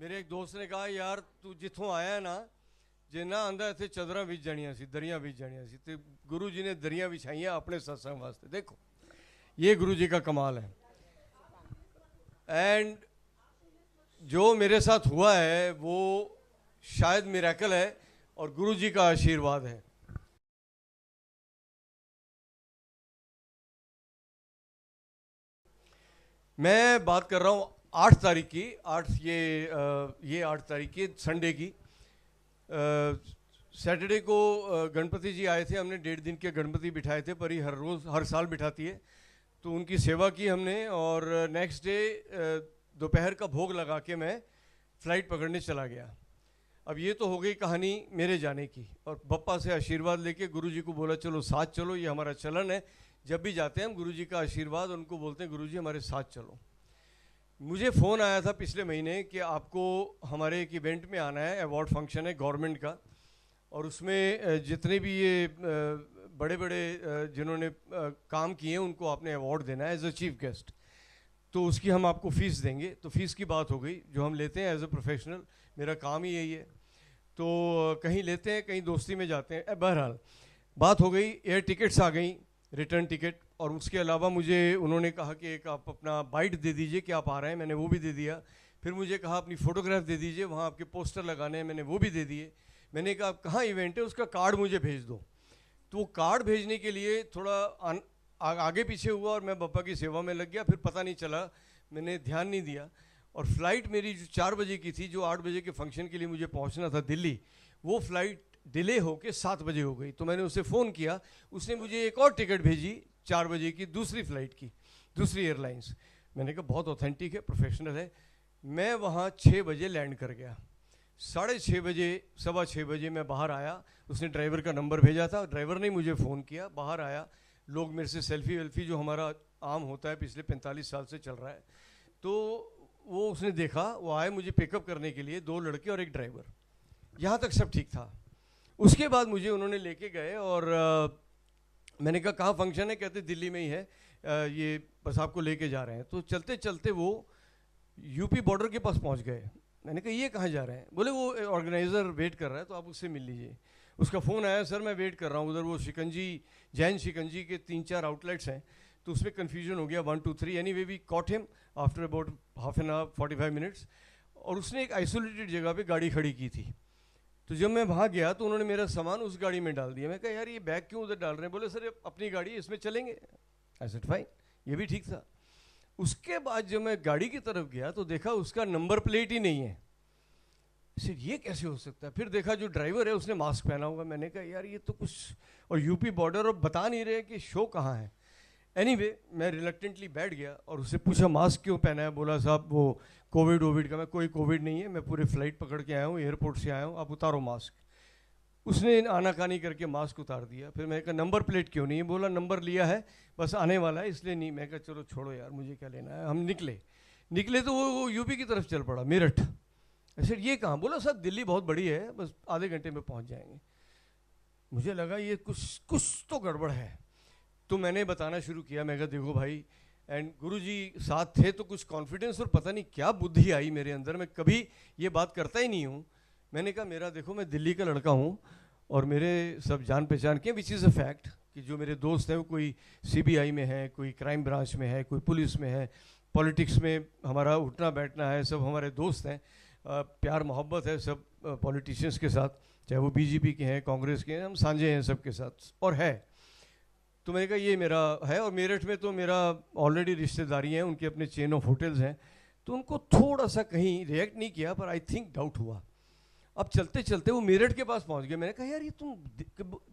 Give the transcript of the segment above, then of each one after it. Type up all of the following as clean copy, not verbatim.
मेरे एक दोस्त ने कहा यार तू जिथों आया है ना जे ना आंदा इतने चादर बिछ जानिया सी, दरियां बिछ जानिया सी, तो गुरु जी ने दरियां बिछाइयाँ अपने सत्संग वास्ते। देखो ये गुरु जी का कमाल है। एंड जो मेरे साथ हुआ है वो शायद मिरेकल है और गुरु जी का आशीर्वाद है। मैं बात कर रहा हूँ 8 तारीख की, 8 तारीख की संडे की। सैटरडे को गणपति जी आए थे, हमने 1.5 दिन के गणपति बिठाए थे, पर ही हर साल बिठाती है, तो उनकी सेवा की हमने। और नेक्स्ट डे दोपहर का भोग लगा के मैं फ़्लाइट पकड़ने चला गया। अब ये तो हो गई कहानी मेरे जाने की, और बप्पा से आशीर्वाद लेके गुरु जी को बोला चलो साथ चलो, ये हमारा चलन है, जब भी जाते हैं हम गुरु जी का आशीर्वाद उनको बोलते हैं गुरु जी हमारे साथ चलो। मुझे फ़ोन आया था पिछले महीने कि आपको हमारे एक इवेंट में आना है, अवार्ड फंक्शन है गवर्नमेंट का, और उसमें जितने भी ये बड़े बड़े जिन्होंने काम किए हैं उनको आपने अवार्ड देना है एज अ चीफ गेस्ट, तो उसकी हम आपको फ़ीस देंगे। तो फ़ीस की बात हो गई, जो हम लेते हैं एज अ प्रोफेशनल, मेरा काम ही यही है, तो कहीं लेते हैं कहीं दोस्ती में जाते हैं। बहरहाल बात हो गई, एयर टिकट्स आ गई, रिटर्न टिकट, और उसके अलावा मुझे उन्होंने कहा कि एक आप अपना बाइट दे दीजिए कि आप आ रहे हैं, मैंने वो भी दे दिया। फिर मुझे कहा अपनी फ़ोटोग्राफ दे दीजिए, वहाँ आपके पोस्टर लगाने हैं, मैंने वो भी दे दिए। मैंने कहा आप कहाँ इवेंट है उसका कार्ड मुझे भेज दो। तो वो कार्ड भेजने के लिए थोड़ा आगे पीछे हुआ और मैं बप्पा की सेवा में लग गया, फिर पता नहीं चला, मैंने ध्यान नहीं दिया। और फ़्लाइट मेरी जो 4 बजे की थी, जो 8 बजे के फंक्शन के लिए मुझे पहुंचना था दिल्ली, वो फ़्लाइट डिले होके 7 बजे हो गई। तो मैंने उसे फ़ोन किया, उसने मुझे एक और टिकट भेजी 4 बजे की, दूसरी फ़्लाइट की, दूसरी एयरलाइंस। मैंने कहा बहुत ऑथेंटिक है, प्रोफेशनल है। मैं वहाँ 6 बजे लैंड कर गया, 6:30 बजे 6:15 बजे मैं बाहर आया। उसने ड्राइवर का नंबर भेजा था, ड्राइवर ने मुझे फ़ोन किया, बाहर आया, लोग मेरे से सेल्फी वेल्फी जो हमारा आम होता है पिछले 45 साल से चल रहा है, तो वो उसने देखा, वो आए मुझे पिकअप करने के लिए, 2 लड़के और एक ड्राइवर, यहाँ तक सब ठीक था। उसके बाद मुझे उन्होंने लेके गए और मैंने कहा कहाँ फंक्शन है, कहते दिल्ली में ही है, ये बस आपको लेके जा रहे हैं। तो चलते चलते वो यूपी बॉर्डर के पास पहुँच गए। मैंने कहा ये कहाँ जा रहे हैं? बोले वो ऑर्गेनाइज़र वेट कर रहा है, तो आप उससे मिल लीजिए। उसका फ़ोन आया, सर मैं वेट कर रहा हूँ उधर, वो शिकंजी, जैन शिकंजी के 3-4 आउटलेट्स हैं, तो उसमें कन्फ्यूजन हो गया 1 2 3। Anyway we caught him after about half an hour 45 minutes, और उसने एक आइसोलेटेड जगह पे गाड़ी खड़ी की थी। तो जब मैं वहाँ गया तो उन्होंने मेरा सामान उस गाड़ी में डाल दिया। मैं कहा यार ये बैग क्यों उधर डाल रहे हैं? बोले सर ये अपनी गाड़ी, इसमें चलेंगे। आई सेड फाइन, ये भी ठीक था। उसके बाद जब मैं गाड़ी की तरफ गया तो देखा उसका नंबर प्लेट ही नहीं है। सर ये कैसे हो सकता है? फिर देखा जो ड्राइवर है उसने मास्क पहना हुआ। मैंने कहा यार ये तो कुछ, और यूपी बॉर्डर, और बता नहीं रहे कि शो कहाँ है। एनीवे मैं रिलक्टेंटली बैठ गया और उससे पूछा मास्क क्यों पहना है? बोला साहब वो कोविड का। मैं कोई कोविड नहीं है, मैं पूरे फ्लाइट पकड़ के आया हूँ, एयरपोर्ट से आया हूँ, आप उतारो मास्क। उसने आनाकानी करके मास्क उतार दिया। फिर मैं कहा नंबर प्लेट क्यों नहीं है? बोला नंबर लिया है, बस आने वाला है इसलिए नहीं। मैं कहा चलो छोड़ो यार, मुझे क्या लेना है। हम निकले तो वो यूपी की तरफ चल पड़ा, मेरठ। ऐसे ये कहाँ? बोला साहब दिल्ली बहुत बड़ी है, बस आधे घंटे में पहुँच जाएंगे। मुझे लगा ये कुछ तो गड़बड़ है, तो मैंने बताना शुरू किया। मैं कहा देखो भाई, एंड गुरुजी साथ थे तो कुछ कॉन्फिडेंस और पता नहीं क्या बुद्धि आई मेरे अंदर, मैं कभी ये बात करता ही नहीं हूँ। मैंने कहा मेरा देखो, मैं दिल्ली का लड़का हूँ और मेरे सब जान पहचान के, विच इज़ अ फैक्ट, कि जो मेरे दोस्त हैं वो कोई सीबीआई में है, कोई क्राइम ब्रांच में है, कोई पुलिस में है, पॉलिटिक्स में हमारा उठना बैठना है, सब हमारे दोस्त हैं, प्यार मोहब्बत है सब पॉलिटिशियंस के साथ, चाहे वो बीजेपी के हैं, कांग्रेस के हैं, हम साझे हैं सबके साथ, और है। तो मैंने कहा ये मेरा है। और मेरठ में तो मेरा ऑलरेडी रिश्तेदारी हैं, उनके अपने चेन ऑफ होटल्स हैं, तो उनको थोड़ा सा कहीं रिएक्ट नहीं किया, पर आई थिंक डाउट हुआ। अब चलते चलते वो मेरठ के पास पहुंच गए। मैंने कहा यार ये तुम,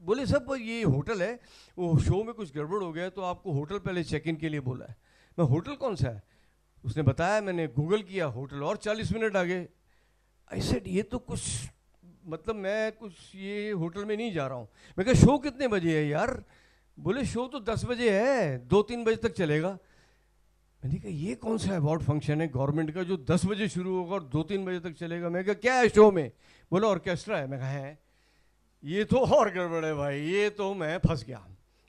बोले सब ये होटल है, वो शो में कुछ गड़बड़ हो गया तो आपको होटल पहले चेक इन के लिए बोला है। मैं होटल कौन सा है? उसने बताया, मैंने गूगल किया, होटल और 40 मिनट आगे। आई सेड ये तो कुछ, मतलब मैं कुछ ये होटल में नहीं जा रहा हूँ। मैं कहा शो कितने बजे है यार? बोले शो तो 10 बजे है, 2-3 बजे तक चलेगा। मैंने कहा ये कौन सा अवार्ड फंक्शन है गवर्नमेंट का जो 10 बजे शुरू होगा और 2-3 बजे तक चलेगा? मैं कहा क्या है शो में? बोला ऑर्केस्ट्रा है। मैं कहा है, ये तो और गड़बड़ है भाई, ये तो मैं फंस गया,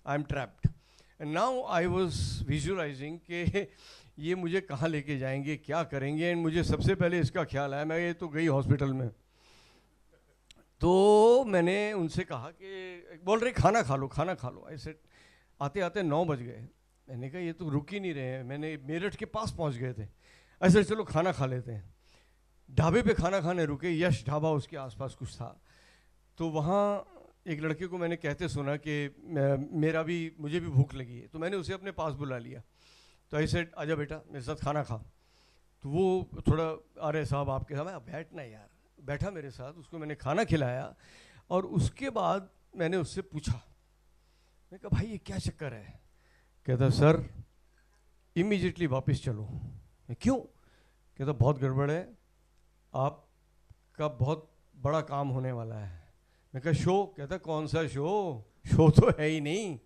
I am trapped. And now I was visualising कि ये मुझे कहाँ लेके जाएंगे, क्या करेंगे। एंड मुझे सबसे पहले इसका ख्याल आया, मैं ये तो गई हॉस्पिटल में, तो मैंने उनसे कहा कि बोल रहे खाना खा लो खाना खा लो। ऐसे आते आते 9 बज गए। मैंने कहा ये तो रुक ही नहीं रहे हैं, मैंने मेरठ के पास पहुंच गए थे। ऐसे चलो खाना खा लेते हैं। ढाबे पे खाना खाने रुके, यश ढाबा उसके आसपास कुछ था। तो वहाँ एक लड़के को मैंने कहते सुना कि मुझे भी भूख लगी है, तो मैंने उसे अपने पास बुला लिया। तो ऐसे आजा बेटा मेरे साथ खाना खा। तो वो थोड़ा, अरे साहब आपके साथ, मैं बैठना यार, बैठा मेरे साथ, उसको मैंने खाना खिलाया। और उसके बाद मैंने उससे पूछा, मैं कहा भाई ये क्या चक्कर है। कहता सर इमीडिएटली वापस चलो। मैं क्यों। कहता बहुत गड़बड़ है, आपका बहुत बड़ा काम होने वाला है। मैं कहा शो। कहता कौन सा शो, शो तो है ही नहीं,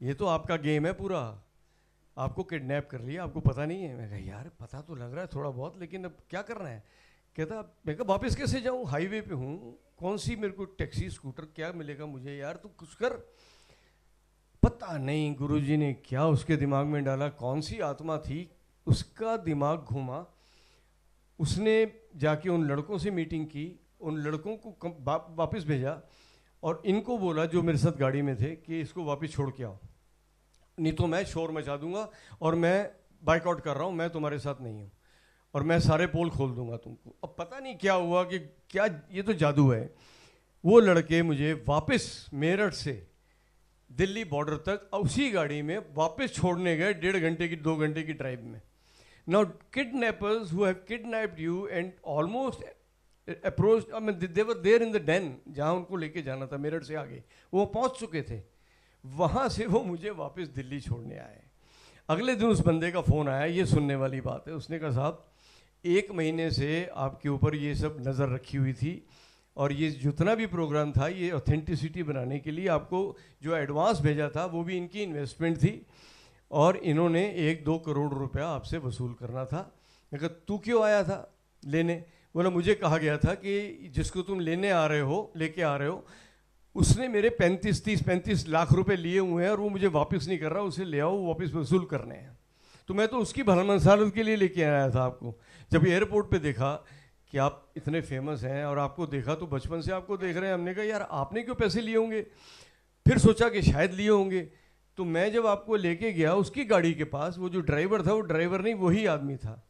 ये तो आपका गेम है पूरा, आपको किडनैप कर लिया, आपको पता नहीं है। मैं कहा यार पता तो लग रहा है थोड़ा बहुत, लेकिन अब क्या करना है। कहता मैं कहा वापस कैसे जाऊँ, हाईवे पे हूँ, कौन सी मेरे को टैक्सी स्कूटर क्या मिलेगा मुझे, यार तू कुछ कर। पता नहीं गुरुजी ने क्या उसके दिमाग में डाला, कौन सी आत्मा थी, उसका दिमाग घूमा। उसने जाके उन लड़कों से मीटिंग की, उन लड़कों को वापस भेजा और इनको बोला जो मेरे साथ गाड़ी में थे कि इसको वापस छोड़ के आओ, नहीं तो मैं शोर मचा दूंगा और मैं बाइकआउट कर रहा हूँ, मैं तुम्हारे साथ नहीं हूँ और मैं सारे पोल खोल दूंगा तुमको। अब पता नहीं क्या हुआ कि क्या ये तो जादू है। वो लड़के मुझे वापस मेरठ से दिल्ली बॉर्डर तक उसी गाड़ी में वापस छोड़ने गए, 1.5 घंटे की 2 घंटे की ड्राइव में। Now kidnappers who have kidnapped you and almost approach, I mean they were there in the den, जहाँ उनको लेके जाना था मेरठ से आगे, वो पहुँच चुके थे। वहाँ से वो मुझे वापस दिल्ली छोड़ने आए। अगले दिन उस बंदे का फ़ोन आया, ये सुनने वाली बात है। उसने कहा साहब 1 महीने से आपके ऊपर ये सब नज़र रखी हुई थी और ये जितना भी प्रोग्राम था ये ऑथेंटिसिटी बनाने के लिए आपको जो एडवांस भेजा था वो भी इनकी इन्वेस्टमेंट थी और इन्होंने 1-2 करोड़ रुपया आपसे वसूल करना था। मैं कहा तू क्यों आया था लेने। बोला मुझे कहा गया था कि जिसको तुम लेने आ रहे हो, लेके आ रहे हो, उसने मेरे 35 लाख रुपए लिए हुए हैं और वो मुझे वापस नहीं कर रहा, उसे ले आओ, वापस वसूल करने हैं। तो मैं तो उसकी भलामनसालत के लिए लेके आया था आपको। जब एयरपोर्ट पे देखा कि आप इतने फेमस हैं और आपको देखा तो बचपन से आपको देख रहे हैं, हमने कहा यार आपने क्यों पैसे लिए होंगे। फिर सोचा कि शायद लिए होंगे। तो मैं जब आपको लेके गया उसकी गाड़ी के पास, वो जो ड्राइवर था वो ड्राइवर नहीं वही आदमी था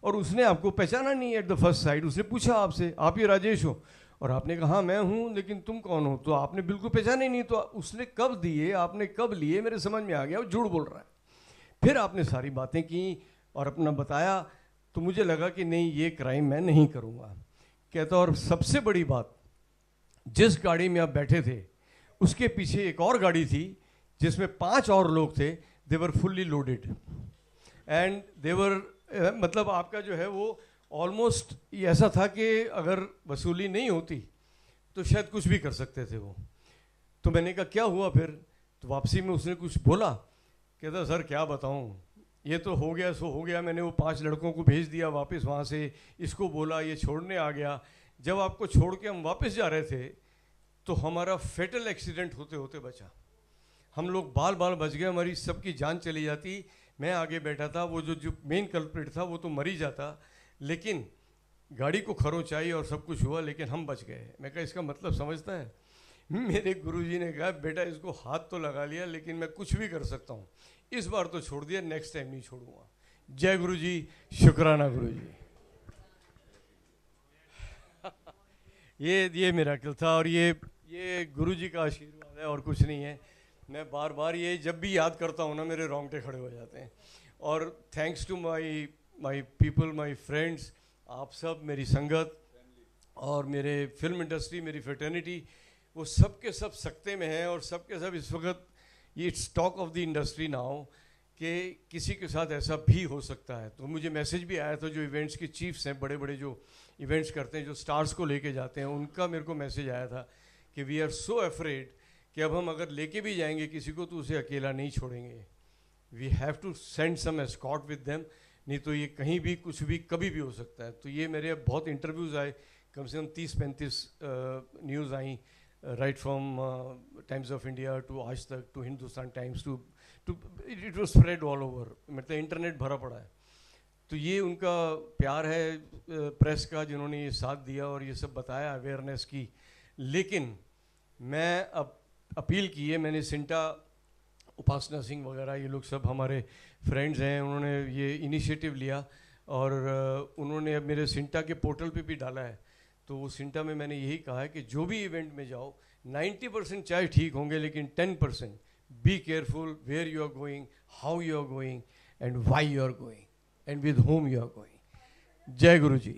और उसने आपको पहचाना नहीं एट द फर्स्ट साइड। उसने पूछा आपसे आप ये राजेश हो, और आपने कहा हाँ मैं हूँ, लेकिन तुम कौन हो। तो आपने बिल्कुल पहचाना ही नहीं। तो उसने कब दिए, आपने कब लिए, मेरे समझ में आ गया वो झूठ बोल रहा है। फिर आपने सारी बातें की और अपना बताया, तो मुझे लगा कि नहीं ये क्राइम मैं नहीं करूँगा। कहता और सबसे बड़ी बात, जिस गाड़ी में आप बैठे थे उसके पीछे एक और गाड़ी थी जिसमें 5 और लोग थे, दे वर फुल्ली लोडेड एंड दे वर, मतलब आपका जो है वो ऑलमोस्ट ऐसा था कि अगर वसूली नहीं होती तो शायद कुछ भी कर सकते थे वो। तो मैंने कहा क्या हुआ फिर। तो वापसी में उसने कुछ बोला। कहता सर क्या बताऊं, ये तो हो गया सो हो गया, मैंने वो 5 लड़कों को भेज दिया वापस वहाँ से, इसको बोला ये छोड़ने आ गया। जब आपको छोड़ के हम वापस जा रहे थे तो हमारा फेटल एक्सीडेंट होते होते बचा। हम लोग बाल बच गए, हमारी सबकी जान चली जाती। मैं आगे बैठा था, वो जो मेन कल्प्रिट था वो तो मर ही जाता, लेकिन गाड़ी को खरोंचाई और सब कुछ हुआ, लेकिन हम बच गए। मैं कहा इसका मतलब समझता है। मेरे गुरुजी ने कहा बेटा इसको हाथ तो लगा लिया, लेकिन मैं कुछ भी कर सकता हूँ, इस बार तो छोड़ दिया, नेक्स्ट टाइम नहीं छोड़ूंगा। जय गुरुजी, शुक्राना गुरुजी। ये मिरेकल था और ये गुरुजी का आशीर्वाद है और कुछ नहीं है। मैं बार बार ये जब भी याद करता हूँ ना मेरे रोंगटे खड़े हो जाते हैं। और thanks to my people, my friends, आप सब, मेरी संगत और मेरे फिल्म इंडस्ट्री, मेरी फ्रेटर्निटी, वो सब के सब सकते में हैं और सब के सब इस वक्त ये stock of the industry now कि किसी के साथ ऐसा भी हो सकता है। तो मुझे मैसेज भी आया था, जो इवेंट्स के चीफ्स हैं, बड़े बड़े जो इवेंट्स करते हैं, जो स्टार्स को लेके जाते हैं, उनका मेरे को मैसेज आया था कि वी आर सो अफ्रेड कि अब हम अगर लेके भी जाएंगे किसी को तो उसे अकेला नहीं छोड़ेंगे, we have to send some escort with them, नहीं तो ये कहीं भी कुछ भी कभी भी हो सकता है। तो ये मेरे बहुत इंटरव्यूज़ आए, कम से कम 30-35 न्यूज़ आई, right from Times of India to Aaj Tak to Hindustan Times to it was spread all over, मतलब इंटरनेट भरा पड़ा है। तो ये उनका प्यार है प्रेस का, जिन्होंने ये साथ दिया और ये सब बताया अवेयरनेस की। लेकिन मैं अब अपील की है, मैंने सिंटा, उपासना सिंह वगैरह ये लोग सब हमारे फ्रेंड्स हैं, उन्होंने ये इनिशिएटिव लिया और उन्होंने अब मेरे सिंटा के पोर्टल पे भी डाला है। तो वो सिंटा में मैंने यही कहा है कि जो भी इवेंट में जाओ 90% चाहे ठीक होंगे, लेकिन 10% be careful where you are going, how you are going and why you are going and with whom you are going. जय गुरु जी।